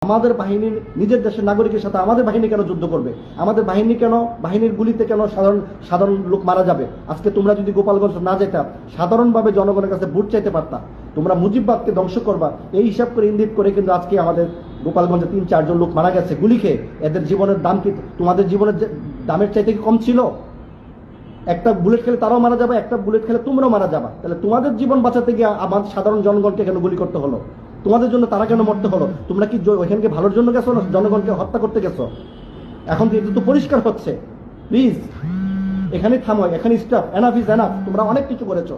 আমাদের বাহিনীর নিজের দেশের নাগরিকের সাথে আমাদের বাহিনী কেন যুদ্ধ করবে? আমাদের বাহিনী কেন, বাহিনীর গুলিতে কেন সাধারণ লোক মারা যাবে? আজকে তোমরা যদি গোপালগঞ্জ না যেতা, সাধারণভাবে জনগণের কাছে ভোট চাইতে পারতা। তোমরা মুজিববাদকে ধ্বংস করবা এই হিসাব করে ইঙ্গিত করে কিন্তু আজকে আমাদের গোপালগঞ্জে ৩-৪ জন লোক মারা গেছে গুলি খেয়ে। এদের জীবনের দাম কি তোমাদের জীবনের দামের চাইতে কি কম ছিল? একটা বুলেট খেলে তারাও মারা যাবে, একটা বুলেট খেলে তোমরাও মারা যাবা। তাহলে তোমাদের জীবন বাঁচাতে গিয়ে আমাদের সাধারণ জনগণকে কেন গুলি করতে হলো? তোমাদের জন্য তারা কেন মরতে হলো? তোমরা কি ওইখানকে ভালোর জন্য গেছো না জনগণকে হত্যা করতে গেছো? এখন তো পরিষ্কার হচ্ছে। প্লিজ এখানে থামো, এখানে স্টপ, এনাফ ইজ এনাফ। তোমরা অনেক কিছু করেছো,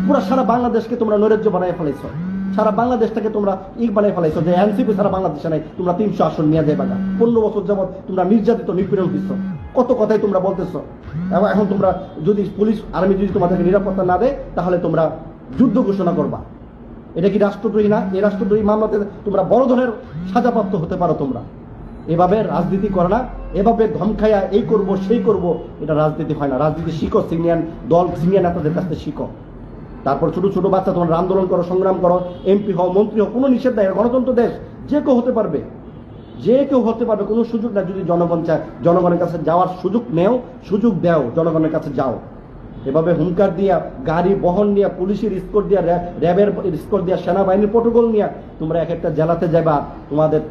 পুরো সারা বাংলাদেশকে তোমরা নৈরাজ্য বানিয়ে ফেলেছো, সারা বাংলাদেশটাকে তোমরা বানিয়ে ফেলাইছো যে এনসিপি সারা বাংলাদেশে নাই, তোমরা 300 আসন নিয়ে যাবে না। 15 বছর যাবৎ তোমরা নির্যাতিত নিপীড়ন দিচ্ছ, কত কথাই তোমরা বলতেছো। এবং এখন তোমরা যদি পুলিশ আর্মি যদি তোমাদেরকে নিরাপত্তা না দেয় তাহলে তোমরা যুদ্ধ ঘোষণা করবা। এটা কি রাষ্ট্রদ্রোহী না? এই রাষ্ট্রদ্রোহী মামলাতে তোমরা বড় ধরনের সাজাপ্রাপ্ত হতে পারো। তোমরা এভাবে রাজনীতি করে না, এভাবে ধমকাইয়া এই করব সেই করব, এটা রাজনীতি হয় না। রাজনীতি শিখো, সিনিয়র দল সিনিয়র নেতাদের কাছ থেকে শিখো। তারপর ছোট ছোট বাচ্চা তোমরা আন্দোলন করো, সংগ্রাম করো, এমপি হও, মন্ত্রী হও, কোনো নিষেধ নাই। গণতন্ত্র দেশ, যে কেউ হতে পারবে, যে কেউ হতে পারবে, কোনো সুযোগ নাই। যদি জনগণ চায় জনগণের কাছে যাওয়ার সুযোগ নেও, সুযোগ দাও, জনগণের কাছে যাও। এভাবে হুঙ্কার দিয়া, গাড়ি বহন নিয়ে, পুলিশের স্কোর দিয়া, র্যাবের স্কোর দিয়া, সেনাবাহিনীর প্রটোকল নিয়ে তোমরা এক একটা জেলাতে যাবা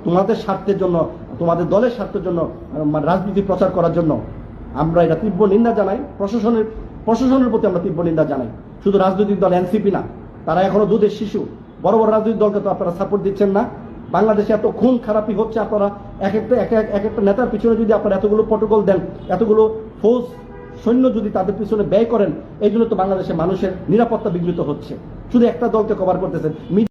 তোমাদের স্বার্থের জন্য, তোমাদের দলের স্বার্থের জন্য, রাজনীতি প্রচার করার জন্য। আমরা এটা তীব্র নিন্দা জানাই। প্রশাসনের প্রতি আমরা তীব্র নিন্দা জানাই। শুধু রাজনৈতিক দল এনসিপি না, তারা এখনো দুধের শিশু। বড় বড় রাজনৈতিক দলকে তো আপনারা সাপোর্ট দিচ্ছেন না। বাংলাদেশে এত খুন খারাপি হচ্ছে, আপনারা এক একটা নেতার পিছনে যদি আপনারা এতগুলো প্রটোকল দেন, এতগুলো ফৌজ সৈন্য যদি তাদের পিছনে ব্যয় করেন, এই জন্য তো বাংলাদেশের মানুষের নিরাপত্তা বিঘ্নিত হচ্ছে। শুধু একটা দলকে কভার করতেছেন।